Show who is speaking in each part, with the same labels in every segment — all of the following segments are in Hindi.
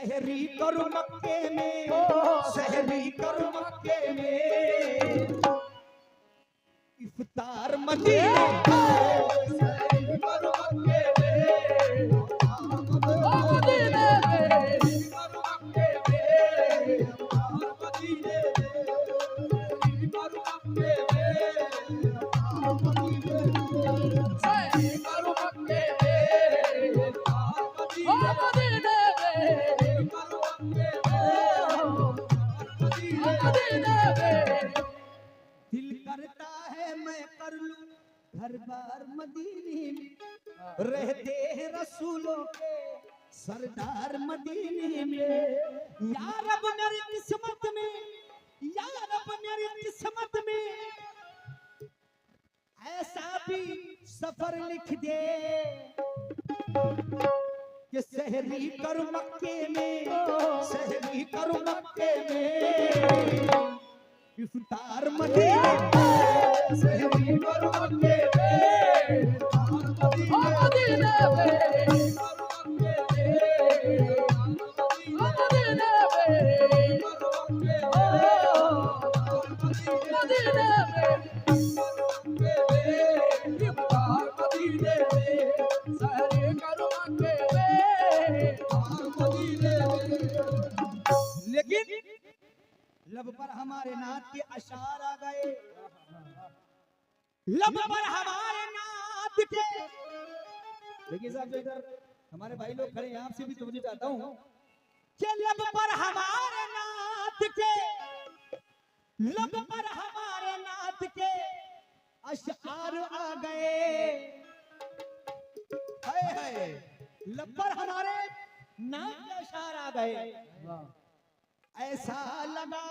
Speaker 1: सहरी करो मक्के में, सहरी करो मक्के में, इफ्तार मदीने में, सहरी करो मक्के में, मदीने में, करो मक्के में, मदीने में, करो मक्के में, सहरी करो मक्के में, मदीने में, करो मक्के में, दिल करता है मैं कर लूं घर बार मदीने में, रहते हैं रसूलों के सरदार मदीने में। या रब मेरी किस्मत में, या रब मेरी किस्मत में ऐसा भी सफर लिख दे कि सहरी करूं मक्के में, सहरी करूं मक्के में, इफ्तार मदीने में, सहरी करूं मक्के में, मदीने में, लेकिन लब पर हमारे नाथ के अशार आ गए, लब पर हमारे नाथ के। देखिए साहब इधर हमारे भाई लोग खड़े हैं, आपसे भी तवज्जो चाहता हूँ कि लब पर हमारे नाथ के, लब पर हमारे नाथ के अशार आ गए। हाय हाय, लब पर हमारे नाथ के अशार आ गए। ऐसा लगा,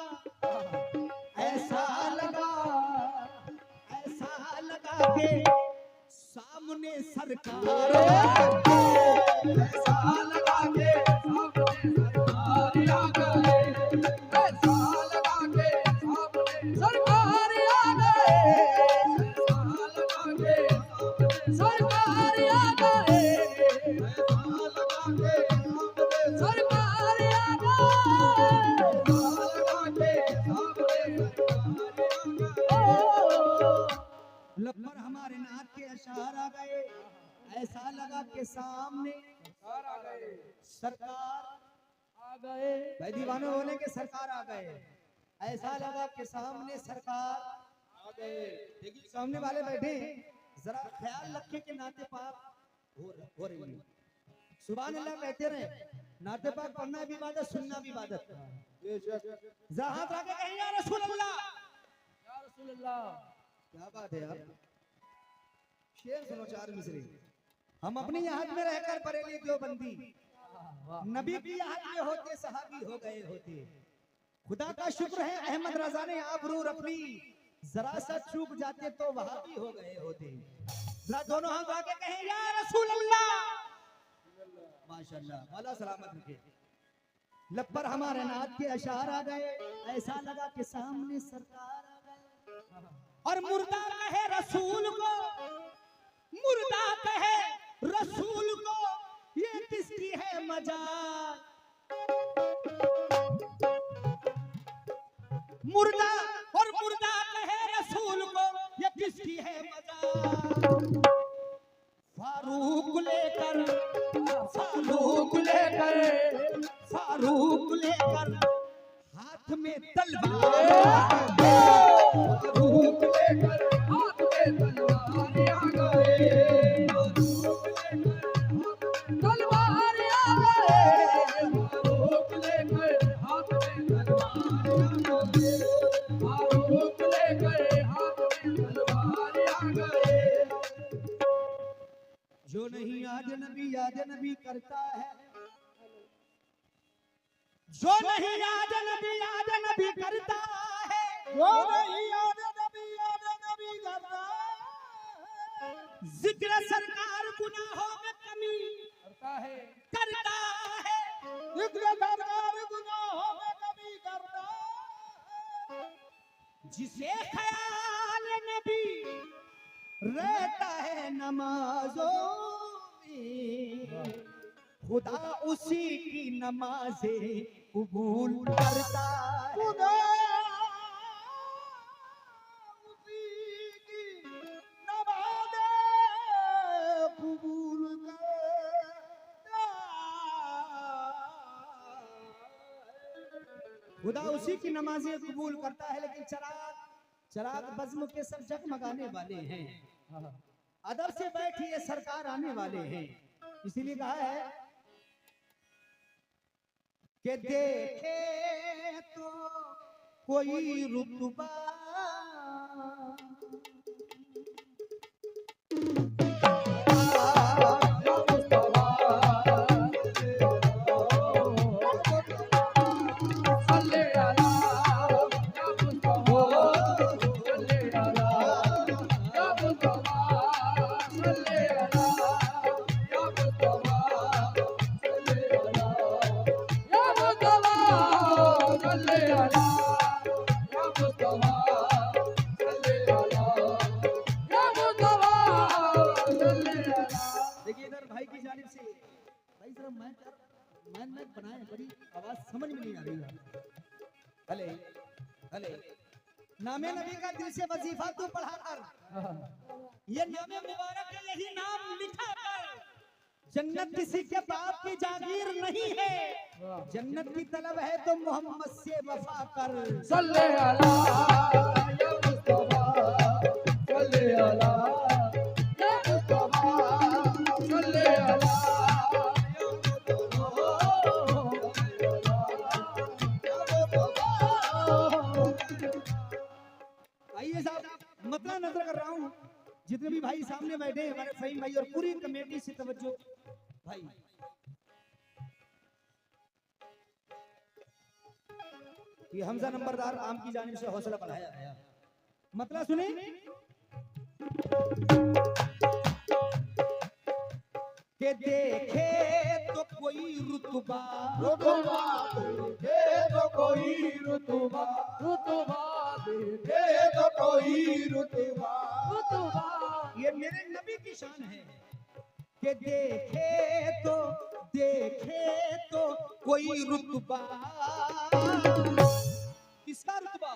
Speaker 1: ऐसा लगा, ऐसा लगा के सामने सरकार, ऐसा लगा के सामने सरकार आ गए, ऐसा लगा के सामने सरकार आ गए, ऐसा लगा के सामने सरकार आ गए, ऐसा लगा के सामने सरकार आ गए। लब पर हमारे नाथ के अशार आ गए। ऐसा लगा के सामने सरकार आ गए। भाई दीवाने बोले के सरकार आ गए। ऐसा लगा के सामने सरकार आ गए। देखिए सामने वाले बैठे, जरा ख्याल रखे के नाते पाक हो रही है। सुभान अल्लाह कहते रहे। नाते पाक पढ़ना भी इबादत, सुनना भी इबादत। जरा हाथ रखे कहें या रसूल अल्लाह, या रसूल अल्लाह। क्या बात है यार, शेर सुनो चार मिसरी। हम अपनी याद में रहकर बरेली देवबंदी, नबी की याद में होते सहाबी हो गए होते। खुदा का शुक्र है अहमद रजा ने आबरू रखली, जरा सा चूक जाते तो वहां भी हो गए होते। जरा दोनों हाथ आके कहें या रसूल अल्लाह। माशाअल्लाह, मौला सलामत रखे। लब पर हमारे नाथ के अशार आ गए। ऐसा लगा कि सामने सरकार आ गए। और मुर्दा कहे रसूल को, मुर्दा कहे रसूल को, ये किसकी है मजाल। मुर्दा और मुर्दा कहे रसूल को, ये किसकी है मजाल। फारूक लेकर, फारूक लेकर, फारूक लेकर हाथ में तलवार, फारूक लेकर हाथ में तलवार आ गए, तलवार आ गए, फारूक लेकर हाथ में तलवार आ गए, फारूक लेकर हाथ में तलवार आ गए। जो नहीं याद नबी करता है, जो नहीं याद नबी करता है, जो नहीं याद नबी करता है, जिक्र सरकार गुनाहों में कमी करता है, करता है, जिक्र सरकार गुनाहों में कमी करता है। जिसे ख्याल नबी रहता है नमाजों में, खुदा उसी की नमाज़े कबूल करता है।
Speaker 2: खुदा उसी की नमाज़े कबूल करता है।
Speaker 1: खुदा उसी की नमाज़ें कबूल करता है, लेकिन चराग बज़्म के सब जगमगाने वाले हैं। अदब से बैठिए, सरकार आने वाले हैं। इसीलिए कहा है कि देखे तो कोई रुतबा देखिए इधर भाई की जानिब से भाई जरा मैं बनाए, बड़ी आवाज समझ में नहीं आ रही है। भले भले नामे नबी का दिल से वजीफा तू पढ़ा कर, ये नामे मुबारक है, यही नाम लिखा कर। जन्नत किसी के बाप की जागीर नहीं है, जन्नत की तलब है तो मोहम्मद से वफा कर।
Speaker 2: सल्ले अला या मुस्तफा, सल्ले अला या मुस्तफा, सल्ले अला या मुस्तफा।
Speaker 1: आइए साहब, मतलब नजर कर रहा हूँ जितने भी भाई सामने बैठे हैं, हमारे फहीम भाई और पूरी कमेटी से तवज्जो भाई। ये हमजा नंबरदार आम की जानिब से हौसला बढ़ाया गया। मतलब सुने के देखे तो कोई रुतबा,
Speaker 2: रुतबा देखे तो कोई रुतबा, रुतबा देखे तो कोई रुतबा, रुतबा।
Speaker 1: ये मेरे नबी की शान है कि देखे तो कोई रुतबा। किसका रुतबा?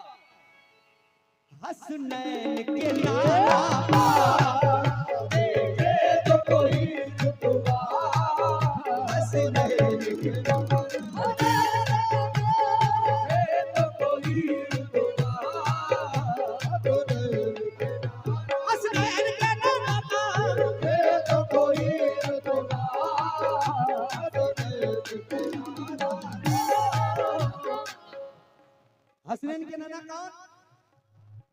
Speaker 1: हसनैन के नाना
Speaker 2: देखे तो कोई रुतबा, हसनैन के नाना देखे तो कोई रुतबा,
Speaker 1: हसनैन के नाना
Speaker 2: देखे तो कोई रुतबा,
Speaker 1: हसनैन के नाना कौन?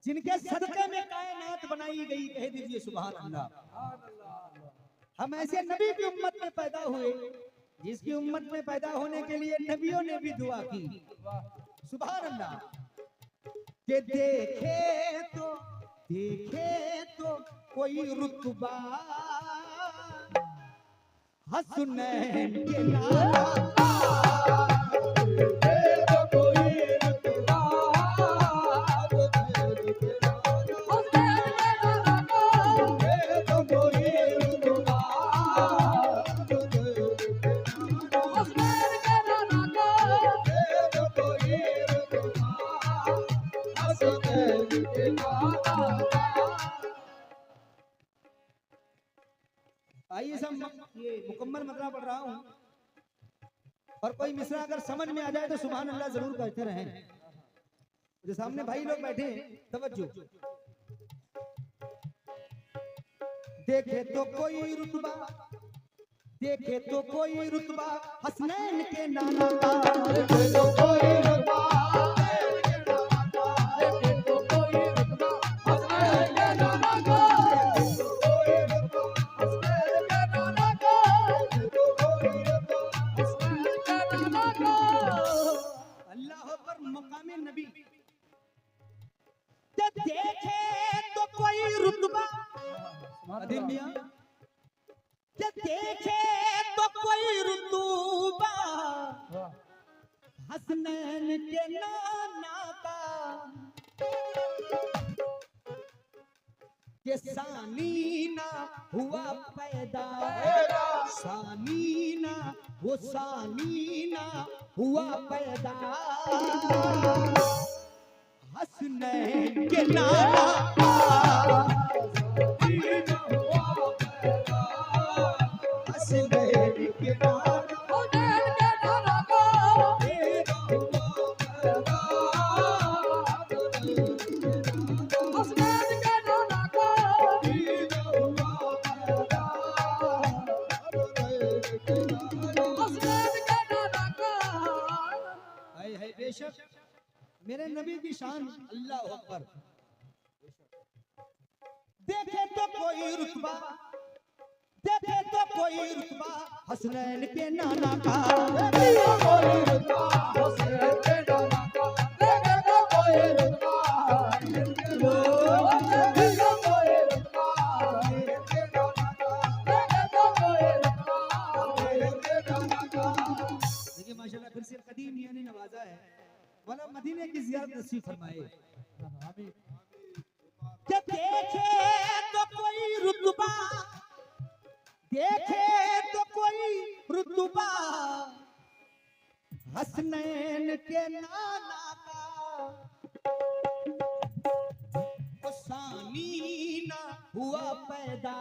Speaker 1: जिनके सदके में कायनात बनाई गई, कह दीजिए सुभान अल्लाह। हम ऐसे नबी की उम्मत में पैदा हुए जिसकी उम्मत में पैदा होने के लिए नबियों ने भी दुआ की, सुभान अल्लाह। कि देखे तो कोई रुतबा, हसनैन के नाना आइए सब ये मुकम्मल मतलब पढ़ रहा हूँ, और कोई मिसरा अगर समझ में आ जाए तो सुभान अल्लाह जरूर कहते रहें। जो सामने भाई लोग बैठे हैं, तवज्जो। देखे तो कोई रुतबा, देखे तो कोई रुतबा हसनैन के नाना का,
Speaker 2: देखे तो कोई रुतबा, देखे तो कोई रुतबा, हसनैन के नाना का,
Speaker 1: अल्लाह पर मकामे नबी। देखे तो कोई रुतबा, अदीम मियां, देखे तो कोई रुतबा हसनैन के नाना का। कि सानी ना हुआ पैदा, सानी ना, वो सानी ना हुआ पैदा, हसनैन के नाना हसनैन के नाना बेशक मेरे नबी की शान अल्लाह अकबर। देखे तो कोई रुतबा, देखे तो कोई रुतबा हसनैन के नाना का, देखे तो कोई रुतबा हसनैन के नाना का, देखे तो कोई रुतबा देखे तो कोई रुतबा के नाना का, देखे तो कोई रुतबा के नाना का। देखिए माशाल्लाह फिर से कदीम मियां ने नवाजा है, वाला मदीने की ज़ियारत नसीब फरमाए। कि देखे तो कोई रुतबा, देखे तो कोई रुतबा हसनैन के नाना का, वो सानी ना हुआ पैदा,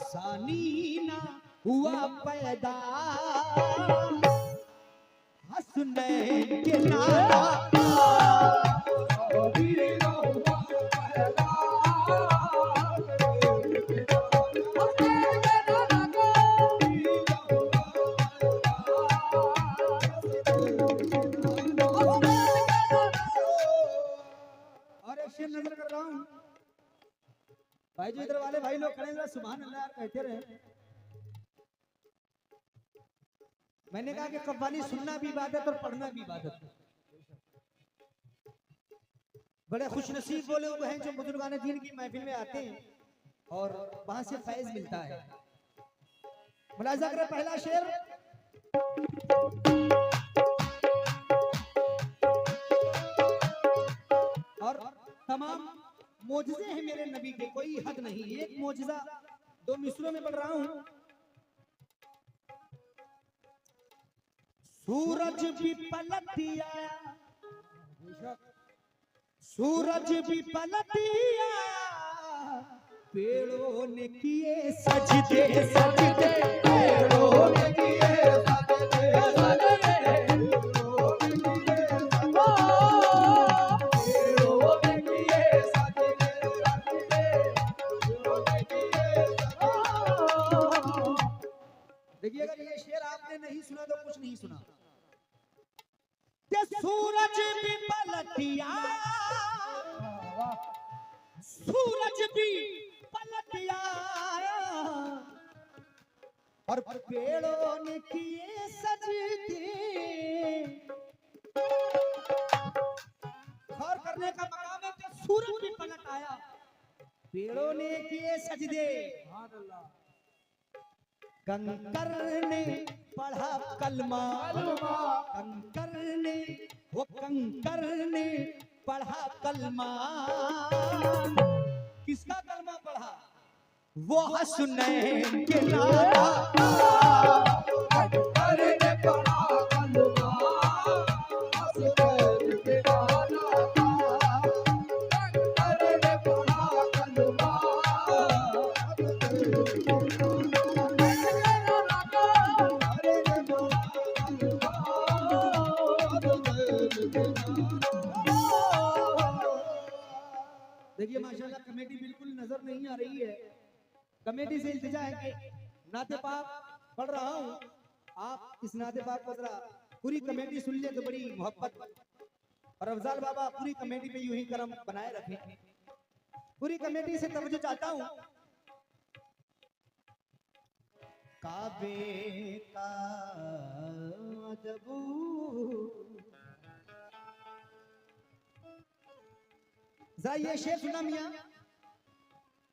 Speaker 1: सानी ना हुआ पैदा, हसनैन के नाना नजर कर रहा हूं भाई, जो इधर वाले भाई लोग खड़े हैं सुभान अल्लाह कहते रहे। मैंने कहा कि कव्वाली सुनना भी इबादत और पढ़ना भी इबादत। बड़े खुशनसीब बोले हुए हैं जो बुजुर्गान दीन की महफिल में आते हैं और वहां से फैज मिलता है। मुलाजा करें पहला शेर, और तमाम मोजज़े हैं मेरे नबी के, कोई हद नहीं। एक मोजज़ा दो मिसरों में पढ़ रहा हूं। सूरज भी पलट आया, सूरज भी पलट आया, पेड़ों ने किए सजदे सजदे, पेड़ों ने किए सजदे सजदे, देखिए अगर ये शेर आपने नहीं सुना तो कुछ नहीं सुना। कि सूरज भी पलटिया, सूरज भी पलटिया, और पेड़ों ने किए सजदे। गौर करने का मकाम है कि सूरज भी पलट आया, पेड़ों ने किए सजदे, कंकर ने पढ़ा कलमा, कंकर ने, वो कंकर ने पढ़ा कलमा। किसका कलमा पढ़ा? वो हसनैन के नाना, कंकर ने पढ़ा कलमा, हसनैन के नाना का, कंकर ने पढ़ा कलमा। देखिए माशाल्लाह कमेटी बिल्कुल नजर नहीं आ रही है। कमेटी से इल्तिजा है कि नाते पाक पढ़ रहा हूँ, आप इस नाते पाक को जरा पूरी कमेटी सुन ले तो बड़ी मोहब्बत। और अफजाल बाबा पूरी कमेटी पे यूं ही करम बनाए रखें। पूरी कमेटी से तवज्जो चाहता हूँ। काबे का अदबू, जरा ये शेर सुना मियां।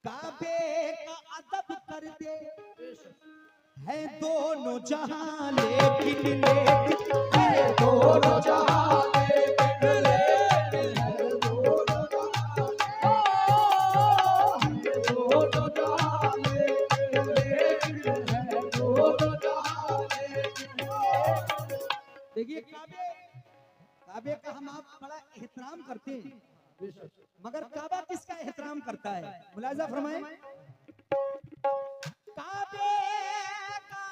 Speaker 1: काबे का अदब करते है दोनों जहां, लेकिन है दोनों जहां, लेकिन है दोनों जहां। देखिए काबे काबे का हम आप बड़ा एहतराम करते हैं, मगर काबा किसका एहतराम करता है? मुलाजा फरमाए। काबे का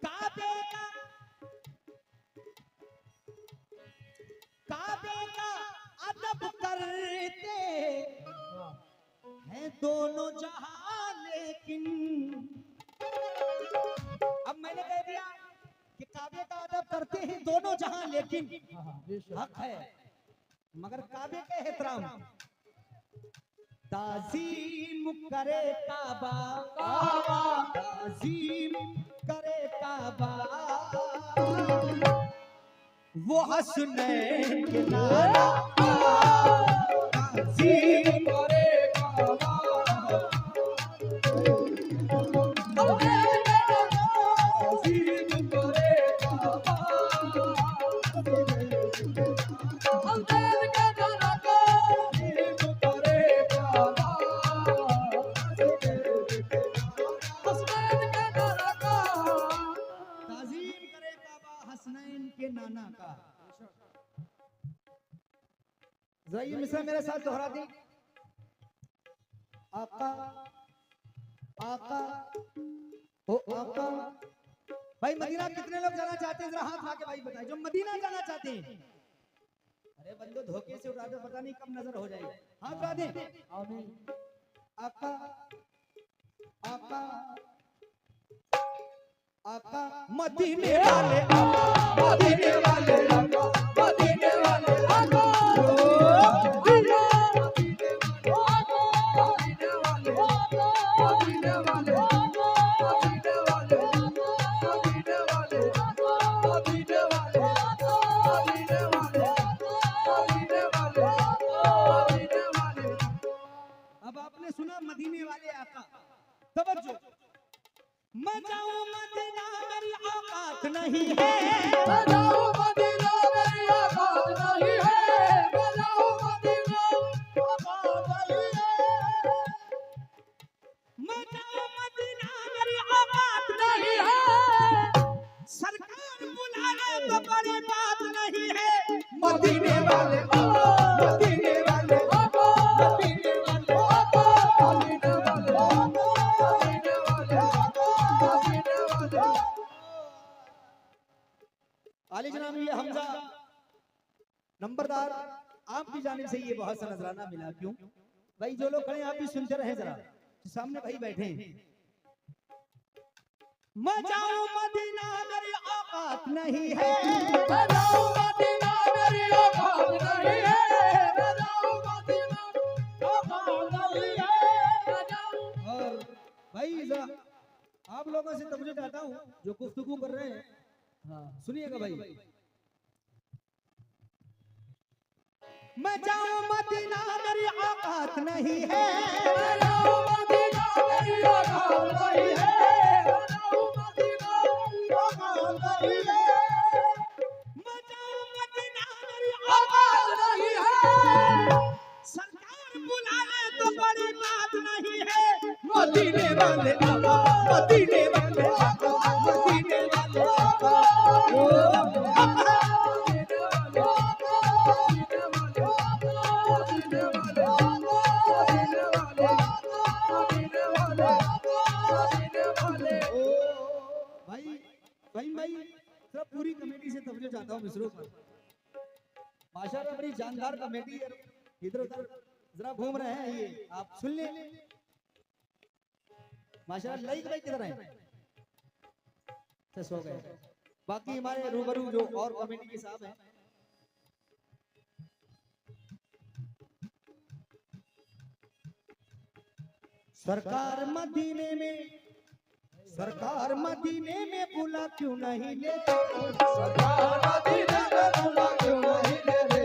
Speaker 1: काबे का काबे का अदब करते हैं दोनों जहां, लेकिन अब मैंने कह दिया कि काबे का अदब करते हैं दोनों जहां, लेकिन हक है, मगर काबे का एहतराम ताजीम करे काबा, ताजीम करे काबा, वो हसनैन के नाना ताजीम करे काबा, नाना का। जरा ये मिसरा मेरे साथ दोहरा दी। आका आका ओ आका। भाई मदीना कितने लोग जाना चाहते हैं? जरा हाथ उठा के भाई बताएं जो मदीना जाना चाहते हैं। अरे बंदो धोखे से उठा दो, पता नहीं कब नजर हो जाएगी। हाथ उठा दे। आमीन। आका आका आका मदीने वाले आका, मदीने वाले आका, मदीने वाले आका, अब आपने सुना मदीने वाले आका। तवज्जो, मैं जाऊं मदीना मेरी औकात नहीं है, मैं जाऊं मदीना मेरी औकात नहीं है, मैं जाऊं मदीना औकात नहीं है, मैं जाऊं मदीना मेरी औकात नहीं है, सरकार बुलाए तो बड़ी बात नहीं है, मदीने वाले आका, मदीने वाले आका, मदीने वाले आका, मदीने वाले आका, मदीने वाले आका। आली जनाब ये हमजा नंबरदार आपकी जानिब से ये बहुत सा नजराना मिला। क्यों भाई? जो लोग खड़े आप भी सुनते रहे, जरा सामने भाई बैठे हैं। मैं जाऊं मदीना मेरी औकात नहीं है, मैं जाऊं मदीना मेरी औकात नहीं है, मैं जाऊं मदीना औकात नहीं है, मैं जाऊं। और भाई जरा आप लोगों से तवज्जो चाहता हूँ जो गुफ्तगू कर रहे हैं, हाँ सुनिएगा भाई। मैं जाऊं मदीना मेरी औकात नहीं है, मैं जाऊं मदीना मेरी औकात नहीं है, मैं जाऊं मदीना औकात नहीं है, मैं जाऊं मदीना मेरी औकात नहीं है, सरकार बुलाए तो बड़ी बात नहीं है, मदीने वाले आका, मदीने वाले आका, मदीने वाले आका, भाई सब पूरी कमेटी से तवज्जो चाहता हूँ मिसरों पर। माशाल्लाह बड़ी जानदार कमेटी है, इधर उधर जरा घूम रहे हैं, ये आप सुन ले। माशाल्लाह लाइक भाई किधर है? सो गए। बाकी हमारे रूबरू जो और कमेटी के साहब हैं, सरकार मदीने में, सरकार मदीने में बुला क्यों नहीं लेते, सरकार मदीने में बुला क्यों नहीं लेते,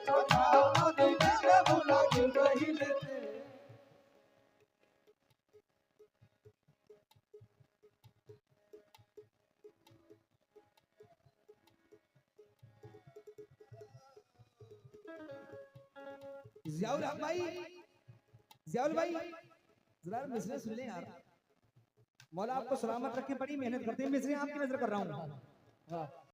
Speaker 1: सरकार मदीने में बुला क्यों नहीं लेते। जियाउल हक भाई, जियाउल भाई जरा मिसरे सुन ले यार। मौला आपको सलामत रखे, बड़ी मेहनत करते हैं, मिस्री आपकी नजर कर रहा हूँ।
Speaker 2: हाँ